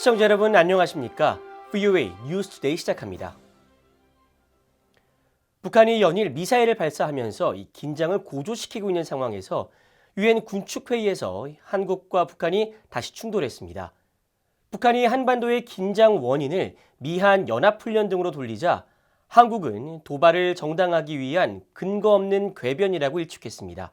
시청자 여러분 안녕하십니까? VOA 뉴스투데이 시작합니다. 북한이 연일 미사일을 발사하면서 이 긴장을 고조시키고 있는 상황에서 유엔 군축회의에서 한국과 북한이 다시 충돌했습니다. 북한이 한반도의 긴장 원인을 미한 연합훈련 등으로 돌리자 한국은 도발을 정당화하기 위한 근거 없는 궤변이라고 일축했습니다.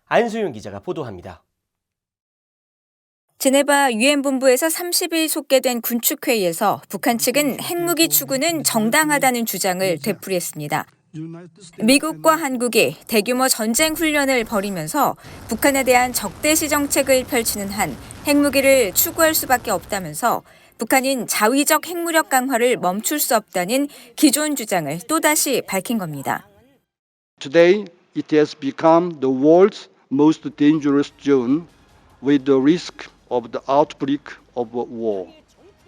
안소영 기자가 보도합니다. 제네바 유엔 본부에서 30일 속개된 군축회의에서 북한 측은 핵무기 추구는 정당하다는 주장을 되풀이했습니다. 미국과 한국이 대규모 전쟁 훈련을 벌이면서 북한에 대한 적대시 정책을 펼치는 한 핵무기를 추구할 수밖에 없다면서 북한인 자위적 핵무력 강화를 멈출 수 없다는 기존 주장을 또다시 밝힌 겁니다. Today, it has become the world's most dangerous zone with the risk of the outbreak of war.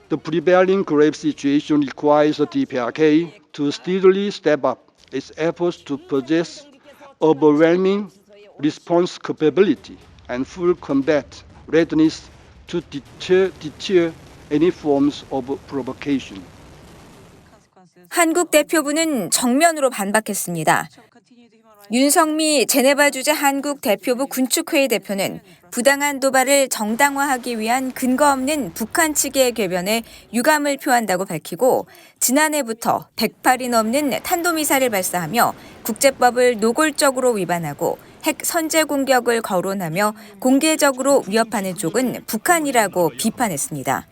The prevailing grave situation requires the DPRK to steadily step up its efforts to possess overwhelming response capability and full combat readiness to deter any forms of provocation. 한국 대표부는 정면으로 반박했습니다. 윤석미 제네바 주재 한국 대표부 군축회의 대표는 부당한 도발을 정당화하기 위한 근거 없는 북한 측의 궤변에 유감을 표한다고 밝히고 지난해부터 108이 넘는 탄도미사일을 발사하며 국제법을 노골적으로 위반하고 핵 선제 공격을 거론하며 공개적으로 위협하는 쪽은 북한이라고 비판했습니다.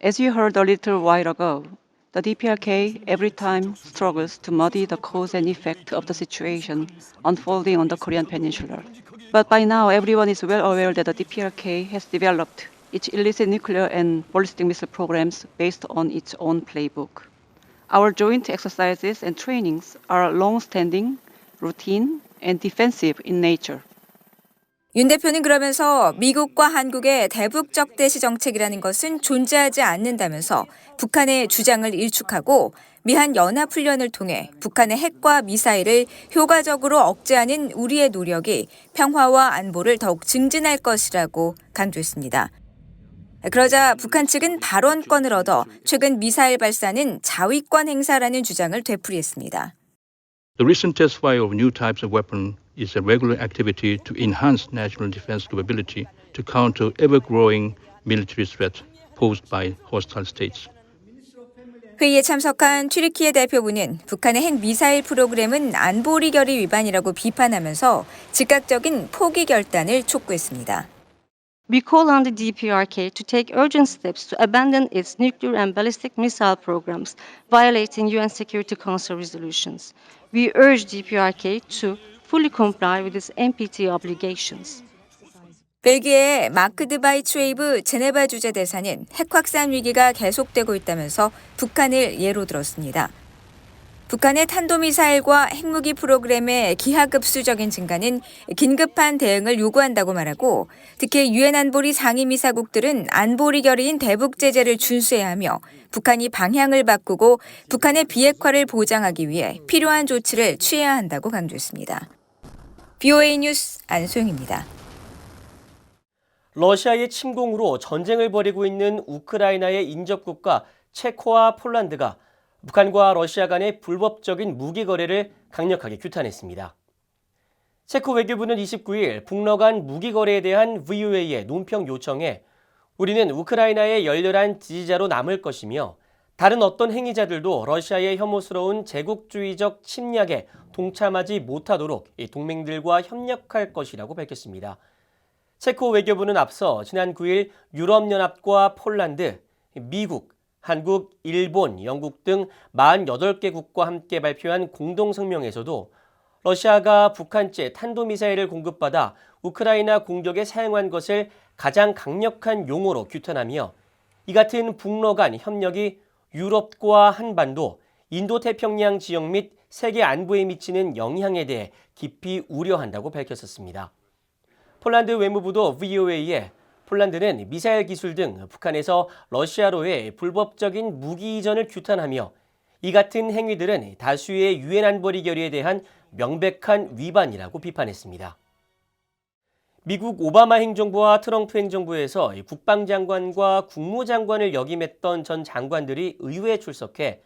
As you heard a little while ago, the DPRK every time struggles to muddy the cause and effect of the situation unfolding on the Korean Peninsula. But by now, everyone is well aware that the DPRK has developed its illicit nuclear and ballistic missile programs based on its own playbook. Our joint exercises and trainings are long-standing, routine, and defensive in nature. 윤 대표는 그러면서 미국과 한국의 대북 적대시 정책이라는 것은 존재하지 않는다면서 북한의 주장을 일축하고 미한 연합훈련을 통해 북한의 핵과 미사일을 효과적으로 억제하는 우리의 노력이 평화와 안보를 더욱 증진할 것이라고 강조했습니다. 그러자 북한 측은 발언권을 얻어 최근 미사일 발사는 자위권 행사라는 주장을 되풀이했습니다. The recent test fire of new types of weapon is a regular activity to enhance national defense capability to counter ever-growing military threat posed by hostile states. 회의에 참석한 튀르키예 대표부는 북한의 핵 미사일 프로그램은 안보리 결의 위반이라고 비판하면서 즉각적인 포기 결단을 촉구했습니다. We call on the DPRK to take urgent steps to abandon its nuclear and ballistic missile programs, violating UN Security Council resolutions. We urge DPRK to fully comply with its NPT obligations. 벨기에의 마크 드바이 트웨이브 제네바 주재 대사는 핵 확산 위기가 계속되고 있다면서 북한을 예로 들었습니다. 북한의 탄도미사일과 핵무기 프로그램의 기하급수적인 증가는 긴급한 대응을 요구한다고 말하고 특히 유엔 안보리 상임이사국들은 안보리 결의인 대북 제재를 준수해야 하며 북한이 방향을 바꾸고 북한의 비핵화를 보장하기 위해 필요한 조치를 취해야 한다고 강조했습니다. VOA 뉴스 안소영입니다. 러시아의 침공으로 전쟁을 벌이고 있는 우크라이나의 인접국가 체코와 폴란드가 북한과 러시아 간의 불법적인 무기 거래를 강력하게 규탄했습니다. 체코 외교부는 29일 북러 간 무기 거래에 대한 VOA의 논평 요청에 우리는 우크라이나의 열렬한 지지자로 남을 것이며 다른 어떤 행위자들도 러시아의 혐오스러운 제국주의적 침략에 동참하지 못하도록 동맹들과 협력할 것이라고 밝혔습니다. 체코 외교부는 앞서 지난 9일 유럽연합과 폴란드, 미국, 한국, 일본, 영국 등 48개국과 함께 발표한 공동성명에서도 러시아가 북한제 탄도미사일을 공급받아 우크라이나 공격에 사용한 것을 가장 강력한 용어로 규탄하며 이 같은 북러 간 협력이 유럽과 한반도, 인도태평양 지역 및 세계 안보에 미치는 영향에 대해 깊이 우려한다고 밝혔었습니다. 폴란드 외무부도 VOA에 폴란드는 미사일 기술 등 북한에서 러시아로의 불법적인 무기 이전을 규탄하며 이 같은 행위들은 다수의 유엔 안보리 결의에 대한 명백한 위반이라고 비판했습니다. 미국 오바마 행정부와 트럼프 행정부에서 국방장관과 국무장관을 역임했던 전 장관들이 의회에 출석해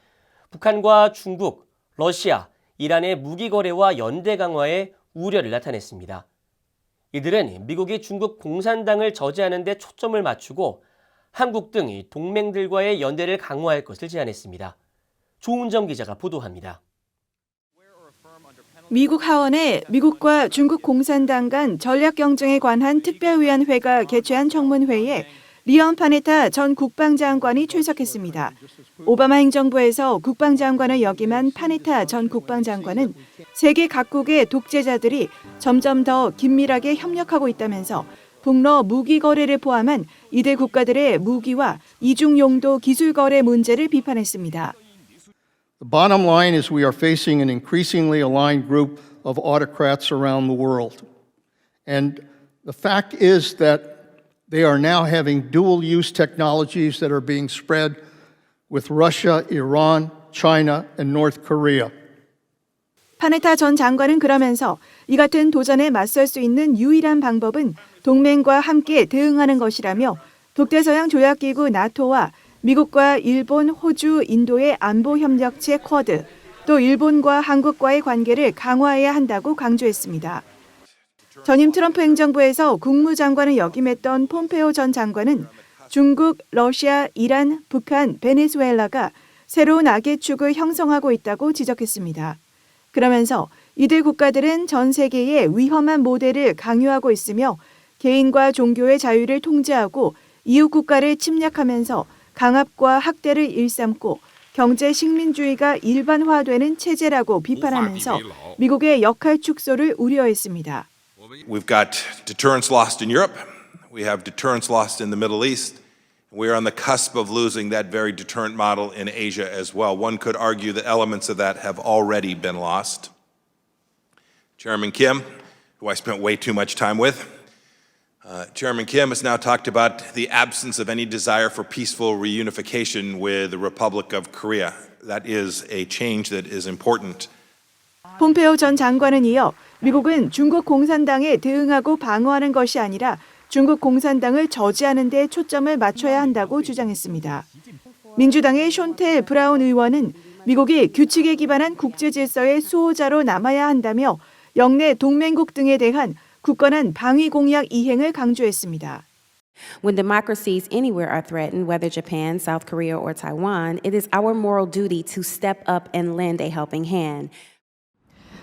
북한과 중국, 러시아, 이란의 무기 거래와 연대 강화에 우려를 나타냈습니다. 이들은 미국이 중국 공산당을 저지하는 데 초점을 맞추고 한국 등 동맹들과의 연대를 강화할 것을 제안했습니다. 조은정 기자가 보도합니다. 미국 하원에 미국과 중국 공산당 간 전략 경쟁에 관한 특별위원회가 개최한 청문회에 리언 파네타 전 국방장관이 출석했습니다. 오바마 행정부에서 국방장관을 역임한 파네타 전 국방장관은 세계 각국의 독재자들이 점점 더 긴밀하게 협력하고 있다면서 북러 무기 거래를 포함한 이들 국가들의 무기와 이중 용도 기술 거래 문제를 비판했습니다. The bottom line is we are facing an increasingly aligned group of autocrats around the world. And the fact is that they are now having dual-use technologies that are being spread with Russia, Iran, China, and North Korea. 파네타 전 장관은 그러면서 이 같은 도전에 맞설 수 있는 유일한 방법은 동맹과 함께 대응하는 것이라며 북대서양 조약기구 나토와 미국과 일본, 호주, 인도의 안보협력체 쿼드, 또 일본과 한국과의 관계를 강화해야 한다고 강조했습니다. 전임 트럼프 행정부에서 국무장관을 역임했던 폼페오 전 장관은 중국, 러시아, 이란, 북한, 베네수엘라가 새로운 악의축을 형성하고 있다고 지적했습니다. 그러면서 이들 국가들은 전 세계의 위험한 모델을 강요하고 있으며 개인과 종교의 자유를 통제하고 이웃 국가를 침략하면서 강압과 학대를 일삼고 경제 식민주의가 일반화되는 체제라고 비판하면서 미국의 역할 축소를 우려했습니다. We've got deterrence lost in Europe. We have deterrence lost in the Middle East. We are on the cusp of losing that very deterrent model in Asia as well. One could argue that elements of that have already been lost. Chairman Kim, who I spent way too much time with, Chairman Kim has now talked about the absence of any desire for peaceful reunification with the Republic of Korea. That is a change that is important. 폼페오 전 장관은 이어 미국은 중국 공산당에 대응하고 방어하는 것이 아니라 중국 공산당을 저지하는 데 초점을 맞춰야 한다고 주장했습니다. 민주당의 션텔 브라운 의원은 미국이 규칙에 기반한 국제 질서의 수호자로 남아야 한다며 영내 동맹국 등에 대한 굳건한 방위 공약 이행을 강조했습니다. When democracies anywhere are threatened, whether Japan, South Korea, or Taiwan, it is our moral duty to step up and lend a helping hand.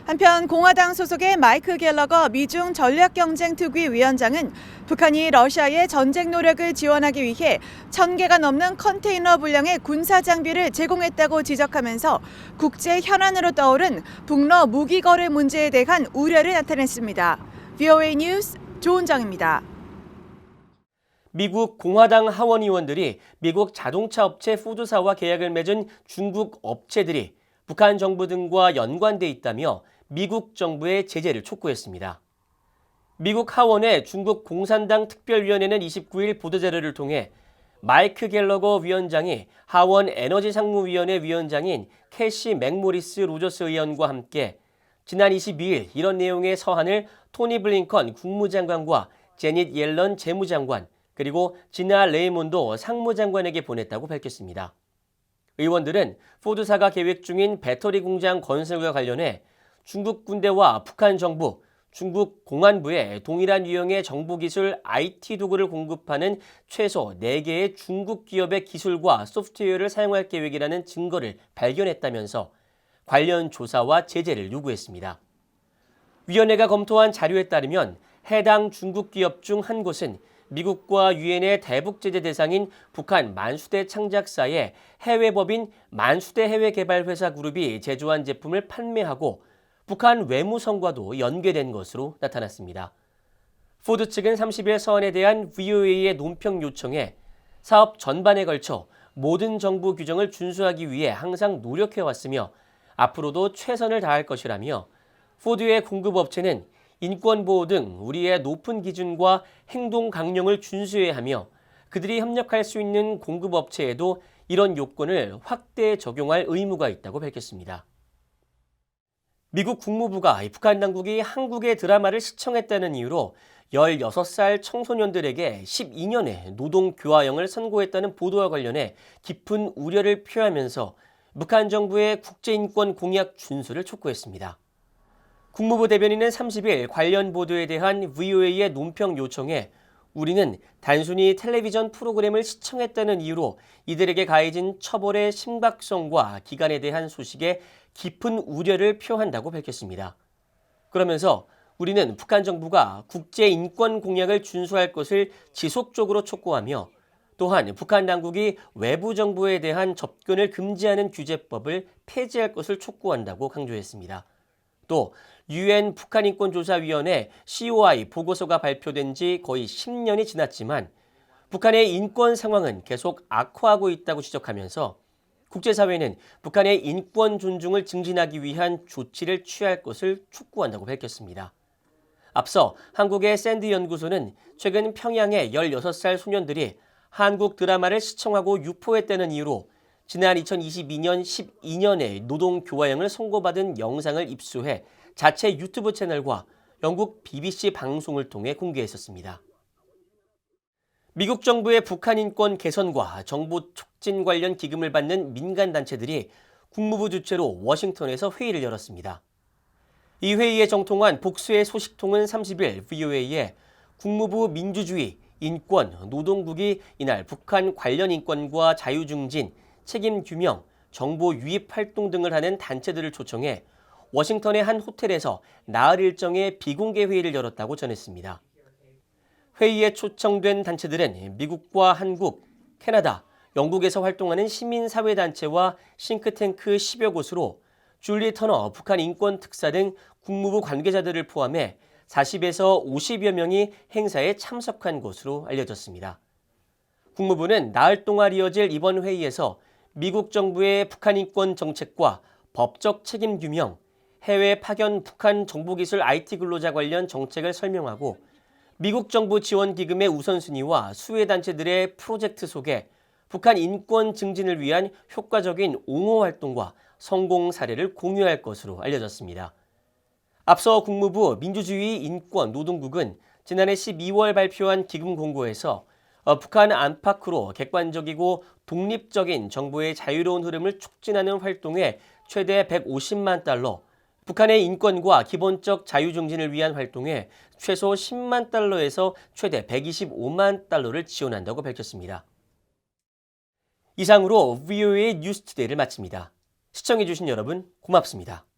한편 공화당 소속의 마이크 갤러거 미중 전략경쟁특위 위원장은 북한이 러시아의 전쟁 노력을 지원하기 위해 1,000개가 넘는 컨테이너 분량의 군사 장비를 제공했다고 지적하면서 국제 현안으로 떠오른 북러 무기 거래 문제에 대한 우려를 나타냈습니다. VOA 뉴스 조은정입니다. 미국 공화당 하원 의원들이 미국 자동차 업체 포드사와 계약을 맺은 중국 업체들이 북한 정부 등과 연관돼 있다며 미국 정부의 제재를 촉구했습니다. 미국 하원의 중국 공산당 특별위원회는 29일 보도자료를 통해 마이크 갤러거 위원장이 하원 에너지상무위원회 위원장인 캐시 맥모리스 로저스 의원과 함께 지난 22일 이런 내용의 서한을 토니 블링컨 국무장관과 제닛 옐런 재무장관 그리고 지나 레이몬도 상무장관에게 보냈다고 밝혔습니다. 의원들은 포드사가 계획 중인 배터리 공장 건설과 관련해 중국 군대와 북한 정부, 중국 공안부에 동일한 유형의 정보기술 IT 도구를 공급하는 최소 4개의 중국 기업의 기술과 소프트웨어를 사용할 계획이라는 증거를 발견했다면서 관련 조사와 제재를 요구했습니다. 위원회가 검토한 자료에 따르면 해당 중국 기업 중 한 곳은 미국과 유엔의 대북 제재 대상인 북한 만수대 창작사의 해외법인 만수대 해외개발회사 그룹이 제조한 제품을 판매하고 북한 외무성과도 연계된 것으로 나타났습니다. 포드 측은 30일 서한에 대한 VOA의 논평 요청에 사업 전반에 걸쳐 모든 정부 규정을 준수하기 위해 항상 노력해왔으며 앞으로도 최선을 다할 것이라며 포드의 공급업체는 인권보호 등 우리의 높은 기준과 행동 강령을 준수해야 하며 그들이 협력할 수 있는 공급업체에도 이런 요건을 확대 적용할 의무가 있다고 밝혔습니다. 미국 국무부가 북한 당국이 한국의 드라마를 시청했다는 이유로 16살 청소년들에게 12년의 노동교화형을 선고했다는 보도와 관련해 깊은 우려를 표하면서 북한 정부의 국제인권 공약 준수를 촉구했습니다. 국무부 대변인은 30일 관련 보도에 대한 VOA의 논평 요청에 우리는 단순히 텔레비전 프로그램을 시청했다는 이유로 이들에게 가해진 처벌의 심각성과 기간에 대한 소식에 깊은 우려를 표한다고 밝혔습니다. 그러면서 우리는 북한 정부가 국제인권 공약을 준수할 것을 지속적으로 촉구하며 또한 북한 당국이 외부 정부에 대한 접근을 금지하는 규제법을 폐지할 것을 촉구한다고 강조했습니다. 또 UN 북한인권조사위원회 COI 보고서가 발표된 지 거의 10년이 지났지만 북한의 인권 상황은 계속 악화하고 있다고 지적하면서 국제사회는 북한의 인권 존중을 증진하기 위한 조치를 취할 것을 촉구한다고 밝혔습니다. 앞서 한국의 샌드 연구소는 최근 평양의 16살 소년들이 한국 드라마를 시청하고 유포했다는 이유로 지난 2022년 12년의 노동교화형을 선고받은 영상을 입수해 자체 유튜브 채널과 영국 BBC 방송을 통해 공개했었습니다. 미국 정부의 북한 인권 개선과 정보 촉진 관련 기금을 받는 민간단체들이 국무부 주최로 워싱턴에서 회의를 열었습니다. 이 회의에 정통한 복수의 소식통은 30일 VOA에 국무부 민주주의, 인권, 노동국이 이날 북한 관련 인권과 자유증진, 책임규명, 정보 유입 활동 등을 하는 단체들을 초청해 워싱턴의 한 호텔에서 나흘 일정의 비공개 회의를 열었다고 전했습니다. 회의에 초청된 단체들은 미국과 한국, 캐나다, 영국에서 활동하는 시민사회단체와 싱크탱크 10여 곳으로 줄리 터너 북한 인권특사 등 국무부 관계자들을 포함해 40에서 50여 명이 행사에 참석한 것으로 알려졌습니다. 국무부는 나흘 동안 이어질 이번 회의에서 미국 정부의 북한 인권 정책과 법적 책임 규명, 해외 파견 북한 정보기술 IT 근로자 관련 정책을 설명하고 미국 정부 지원 기금의 우선순위와 수혜단체들의 프로젝트 소개, 북한 인권 증진을 위한 효과적인 옹호 활동과 성공 사례를 공유할 것으로 알려졌습니다. 앞서 국무부 민주주의 인권 노동국은 지난해 12월 발표한 기금 공고에서 북한 안팎으로 객관적이고 독립적인 정보의 자유로운 흐름을 촉진하는 활동에 최대 150만 달러, 북한의 인권과 기본적 자유 증진을 위한 활동에 최소 10만 달러에서 최대 125만 달러를 지원한다고 밝혔습니다. 이상으로 VOA 뉴스투데이를 마칩니다. 시청해주신 여러분 고맙습니다.